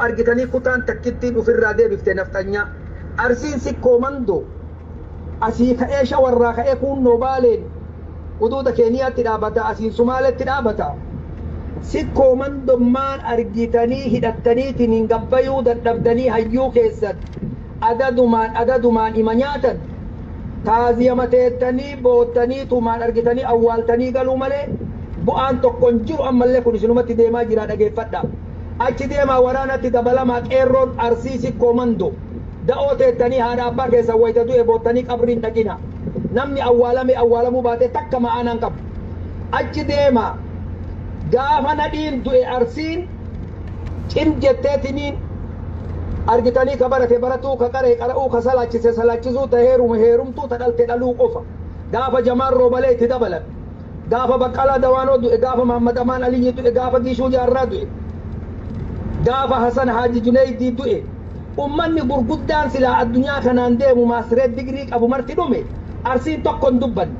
argitanii kutaan takkittiin ofirraa deebifte naftanyaa arsiin sikkoo mandoo asii ka'ee shawarraa ka'ee kunnoo baaleen uduuda keeniyaatti dhaabata asiin sumaaletti dhaabata sikkoo mandommaan argitanii hidhattaniitiin hin gabbayuu dadhabdanii hayyuu keessan adadumaan ima nyaatan taaziyama teettanii boottanii tumaan argitanii awwaaltanii galuu malee bu'aan tokkon jiru ammallee kun isinumatti deemaa jira dhageeffadha achi deemaa waraanatti dabalamaa qeerroon arsii sikkoo mandoo da'oo teettanii haadha abbaa keessan wayita du'e boottanii qabriin dhaqina namni awwaalamuu baatee takka ma'aanaan qabu achi deemaa gaafa nadhiin du'e arsiin cim jetteetiniin argitanii ka barate baratuu ka qaree qara'uu ka salaachise salaachisuu ta heerumtuu ta dhalte dhaluu qofa gaafa jamaan roobalee itti dabalan gaafa baqqalaa dawaanoo du'e gaafa mahammad amaan aliyyi du'e gaafa giishuu jaarraa du'e gaafa hasan haaji juneeydii du'e ummanni gurguddaan silaa addunyaa kanaan deemu maasireet digrii qabu marti dhume arsiin tokkon dubban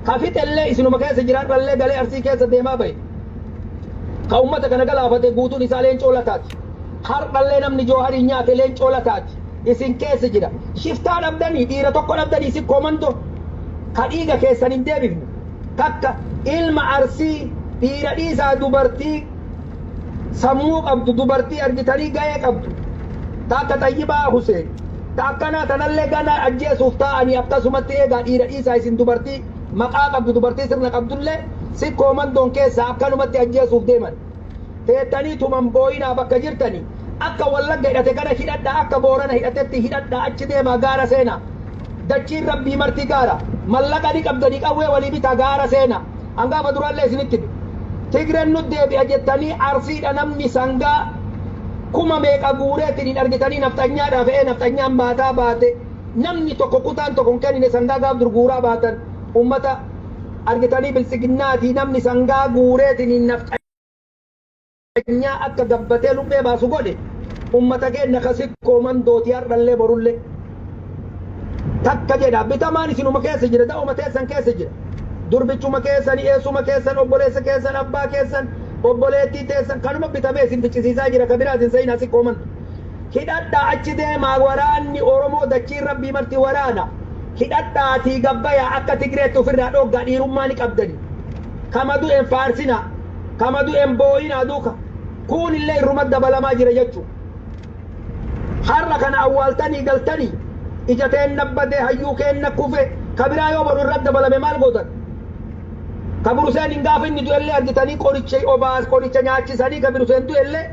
ka fixellee isinuma keessa jiraadhallee galee arsii keessa deemaa bahe ka ummata kana galaafate guutuun isaa leencoo lataati hardhallee namni jooharii nyaate leencoo lataati isin keessa jira shiftaa dhabdanii dhiira tokko dhabdanii sikkoo mandoo ka dhiiga keessan hin deebifne takka ilma arsii dhiira dhiisaa dubartii sammuu qabdu dubartii argitanii ga'ee qabdu takka Tayyibaa Huseen takkanaa tanallee gana ajjeesuuf ta'anii akkasumatti eegaa dhiira dhiisaa isin dubartii maqaa qabdu dubartii sirna qabdullee sikkoo mandoon keessa akkanumatti ajjeesuuf deeman teettanii tuman booyinaa bakka jirtanii akka wallagga hidhate kana hidhadhaa akka boorana hidhatetti hidhadhaa achi deemaa gaara seenaa dachiin rabbii marti gaara mallaqa ni qabdanii qawwee walii bitaa gaara seenaa hangaafa duraallee isinitti Tigreen nu deebi'a jettanii arsiidha namni sangaa kuma meeqa guureetiin argitanii naftanyaadhaa fe'ee naftanyaan baataa baate namni tokko kutaan tokko hin kennine sangaa gaaf durguuraa baatan ummata argitanii bilisiginnaatii namni sangaa guureetiin naftanyaa akka gabbatee lubbee baasu godhe ummata keenya ka sikkoo mandootii hardhallee borullee takka jedha bitamaan isinuma keessa jira da'uma teessan keessa jira durbichuma keessan eessuma keessan obboleessa keessan abbaa keessan obboleettii teessan kanuma bitamee isin ficcisiisaa jira ka biraa isin seenaa sikkoo mandoo hidhadhaa achi deemaa waraanni oromoo dachiin rabbii marti waraana hidhadhaatii gabbayaa akka Tigreetti ofirraa dhoggaa dhiirummaa ni qabdani kama du'een faarsina kama du'een booyinaa duuka kun illee irruma dabalamaa jira jechuu har'a kana awwaaltanii galtanii ijateen nabbadee hayyuu keenna kufe ka biraa yoo boru irratti dabalame maal gootan ka Biruseen hin gaafa inni du'ellee argitanii qoricha obaas qoricha nyaachisanii ka Biruseen du'ellee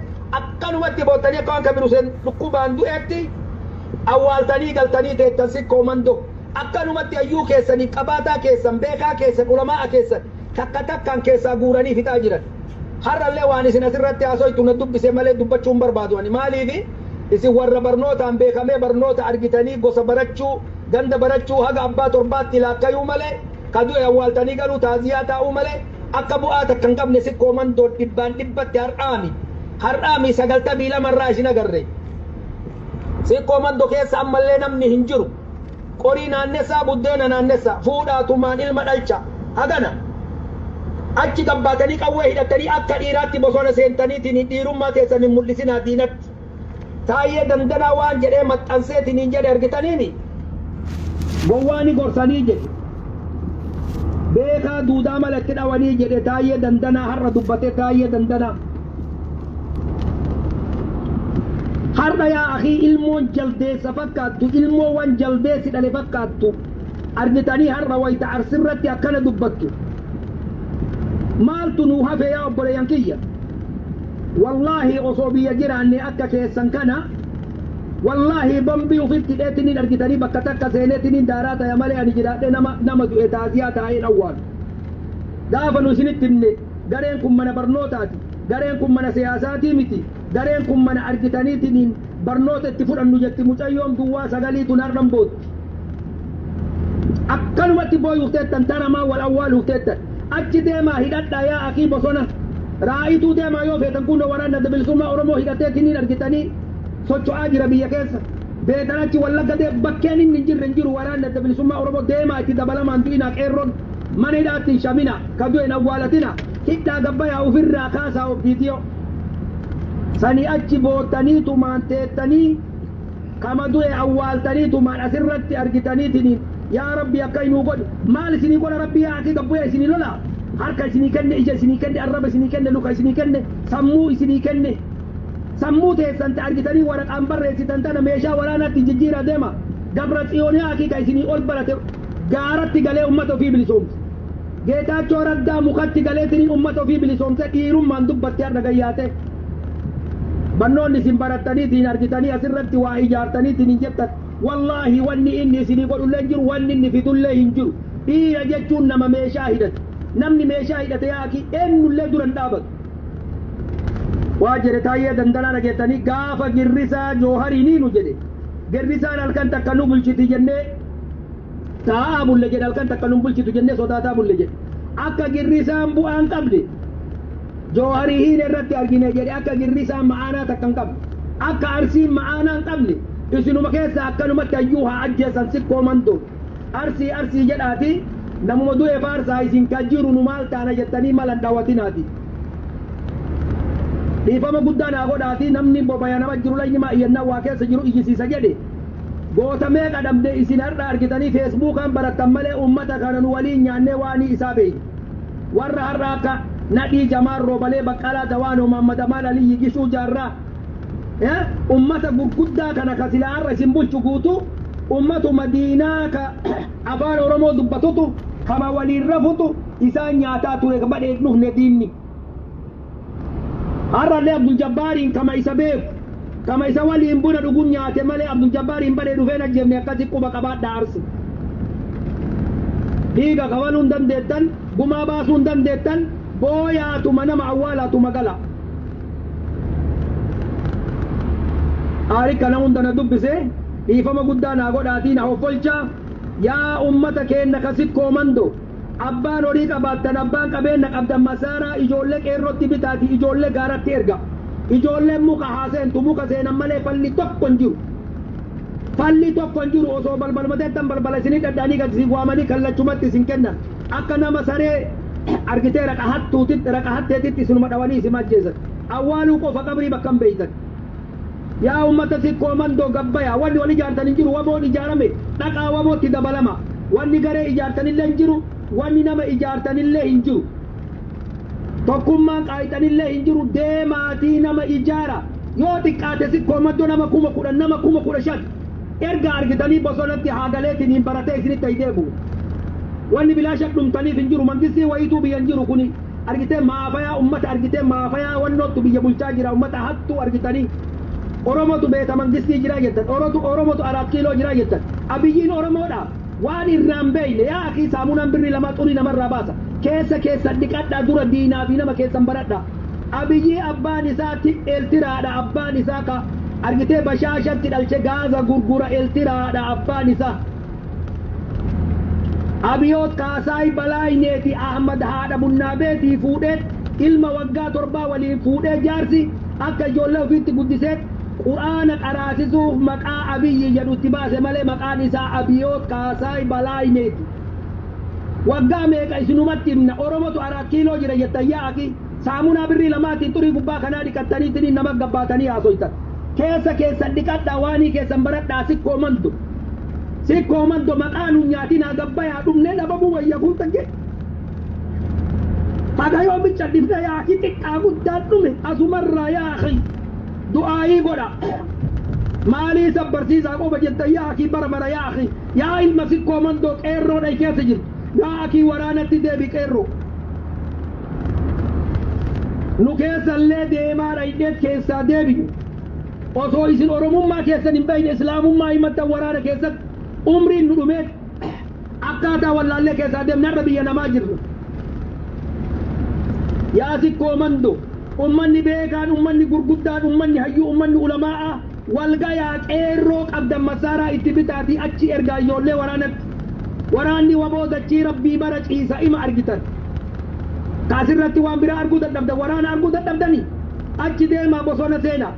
akkanumatti boottanii akka waan ka Biruseen dhukkubaan du'eetti awwaaltanii galtanii teettan sikkoo mandoo akkanumatti hayyuu keessanii qabaataa keessan beekaa keessan ulamaa keessan takka takkaan keessaa guuranii fixaa jiran har'allee waan isin asirratti haasoytu na dubbise malee dubbachuun barbaadu ani maaliifi isin warra barnootaan beekamee barnoota argitanii gosa barachuu ganda barachuu haga abbaa torbaatti laakkayuu malee ka du'e awwaaltanii galuu taaziyaa taa'uu malee akka bu'aa takka hin qabne sikkoo mandoo dhibbaan dhibbatti har'aami 92 irraa isin agarre sikkoo mandoo keessa ammallee namni hin jiru qorii naannessaa buddeena naannessaa fuudhaatumaan ilma dhalcha hagana achi gabbaatanii qawwee hidhatanii akka dhiiraatti bosona seentaniitiin dhiirummaa keessan hin mul'isinaa diinatti taayyee dandanaa waan jedhee maxxanseetiin hin jedhe argitaniini gowwaani gorsanii jedhe beekaa duudaa malatti dhawanii jedhe taayyee dandanaa har'a dubbatee taayyee dandanaa har'a yaa akii ilmoon jaldeessa fakkaattu ilmoowwan jaldeessi dhale fakkaattu argitanii har'a wayita arsirratti akkana dubbattu maaltu nuu hafe yaa obboleeyyan kiyya wallaahi osoo biyya jiraanne akka keessan kana wallaahi bombii ufitti dheetiniin argitanii bakka takka seeneetiniin daaraa ta'e malee ani jiraadhe nama du'e taaziyaa taa'een awwaalu gaafa nu isinitti himne gareen kun mana barnootaati gareen kun mana siyaasaatii miti gareen kun mana argitaniitiin barnoota itti fudhannu jetti mucayyoon duwwaa sagaliitu narran bootti akkanumatti booyuufteettan tanamaa wal awwaaluufteettan achi deemaa hidhadhaa yaa akii bosona raayituu deemaa yoo feetan kun waraana bilisummaa oromoo hidhateetiniin argitanii socho'aa jira biyya keessa beekan achi wallagga bakkeen inni hin jiru waraana bilisummaa oromoo deemaa itti dabalamaan du'inaa qeerroon mana hidhaatti hin shamina ka du'een awwaalatina hidhaa gabbayaa ofirraa kaasaa of viidiyoo sani achi bootaniitumaan teettanii kama du'e awwaaltaniitumaan asirratti argitaniitiniin yaa rabbi akka inuu godhe maal isinii godha rabbi yaa akii gabbuya isinii lola harka isinii kenne ija isinii kenne arraba isinii kenne luka isinii kenne sammuu isinii kenne sammuu teessan ta argitanii waraqaan barreessitan tana meeshaa waraanaatti jijjiira deema gabra xiyoonii akii ka isinii ol barate gaaratti galee ummata ofii bilisoomse geetaachoo raddaa mukatti galeetinii ummata ofii bilisoomse dhiirummaan dubbattee har'a gayyaate bannoonni isin barattaniitiin argitanii asirratti waa ijaartaniitiin hin jettan wallaahi wanni inni isinii godhullee hin jiru wanni inni fidullee hin jiru dhiira jechuun nama meeshaa hidhate namni meeshaa hidhate yaaki eenyullee duran dhaabatu waa jedhe taayyee dandalaa dhageettanii gaafa girrisaa jooharii nu jedhe girrisaan halkan takka nu bulchiti jennee taa'aa bulle jedhe halkan takka nu bulchitu jennee sodaataa bulle jedhe akka girrisaan bu'aan qabde jooharii hiin irratti argine jedhe akka girrisaan ma'aanaa takka hin qabne akka arsiin ma'aanaa hin qabne isinuma keessa akkanumatti hayyuu haa ajjeesan sikkoo mandoo arsii jedhaati namuma du'e faarsaa isin kajjiru nu maal taana jettanii malan dhawatinaati dhiifama guddaa naa godhaati namni bobaya nama jiru lanyima iyyannaa waa keessa jiru iyyisiisa jedhe goota meeqa dhabde isin har'a argitanii feesbuukaan barattan malee ummata kana nu waliin nyaannee waanii isaa beeyi warra har'a akka nadhii jamaan roobalee baqqalaa dawaanoo mammadamaan aliyyi gishuu jaarraa ummata gurguddaa kana ka silaa har'a isin bulchu guutu ummatu madiinaa ka afaan oromoo dubbatutu kama waliin rafutu isaan nyaataa ture badhee dhufne diinni har'allee abdul jabbaariin kama isa beeku kama isa waliin buna dhugun nyaate malee abdul jabbaariin badhee dhufeen ajjeefne akkasi quba qabaadha arsi dhiiga kabaluu hin dandeettan gumaa baasuu hin dandeettan booyaatuma nama awwaalaatuma gala aarika nama hundana dubbise dhiifama guddaa naa godhaatii na hoffolcha yaa ummata keenna ka sikkoo mandoo abbaan horii qabaattan abbaan qabeenya qabdan masaaraa ijoollee qeerrotti bitaati ijoollee gaaratti erga ijoolleen muka haaseentu muka seenan malee falli tokko hin jiru osoo balbalmateettan balbala isinii dhadhaanii gad isin waamanii kallachumatti isin kennan akka nama saree argitee raqa hatteetitti isinuma dhawanii isin ajjeesan awwaaluu qofa qabrii bakka hin beeytan yaa ummata sikkoo mandoo gabbaya wanni wal ijaartan hin jiru wamoon ijaarame dhaqaa wamootti dabalama wanni garee ijaartanillee hin jiru wanni nama ijaartanillee hin jiru tokkummaan qaayitanillee hin jiru deemaatii nama ijaara yoo xiqqaate sikkoo mandoo nama 10,000 nama 15,000 erga argitanii bosonatti haagaleetiin hin baratee isinitti hideebu wanni bilaasha dhumtaniif hin jiru mangistii wayituu biyya hin jiru kuni argitee maafayaa ummata argitee maafayaa wannootu biyya bulchaa jira ummata hattuu argitanii oromotu beeta mangistii jira jettan oromotu 4 kiiloo jira jettan abiyyiin oromoodha waan irraan beeyne yaa akii saamunaan birrii lama xurii namarraa baasa keessa dhiqadhaa dura diinaa fi nama keessan baradha abiyyii abbaan isaa eeltiraadha abbaan isaa ka argitee bashaashatti dhalche gaaza gurgura eeltiraadha abbaan isaa abiyoot kaasaay balaayineeti ahmad haadha bunnaabeetii fuudhee ilma waggaa 7 waliin fuudhee jaarsi akka ijoollee ofiitti guddisee quraana qaraasisuuf maqaa abiyyi jedhutti baase malee maqaan isaa abiyoot kaasaay balaayineeti waggaa meeqa isinumatti himna oromotu 4 kiiloo jira jettan yaa akii saamunaa birrii lamaatiin xurii gubbaa kanaa dhiqattaniitiin nama gabbaatanii haasoytan keessan dhiqadhaa waanii keessan baradhaa sikkoo mando maqaan nyaatinaa gabbayaa dhumnee dhabamuu wayya guutan jedhe hagayoo bicha dhifne yaaki xiqqaa guddaan dhume asumarraa yaaki du'aayii godha maalii sabbarsiisaa qofa jettan yaaki bara yaaki yaa ilma sikkoo mandoo qeerroodha keessa jirtu yaaki waraanatti deebi qeerroo nu keessallee deemaadha hidheet keessaa deebi'u osoo isin oromummaa keessan hin beeyne islaamummaa himattan waraana keessatti umriin nu dhumeet akkaataa wallaallee keessaa deemnarra biyya namaa jirru yaa sikkoo mandoo ummanni beekaan ummanni gurguddaan ummanni hayyuu ummanni ulamaa'a walgayaa qeerroo qabdan masaaraa itti bitaatii achi ergaa ijoollee waraanatti waraanni waboodachii rabbii bara ciisa ima argitan kaasirratti waan biraa arguu dadhabdan waraana arguu dadhabdanii achi deemaa bosona seenaa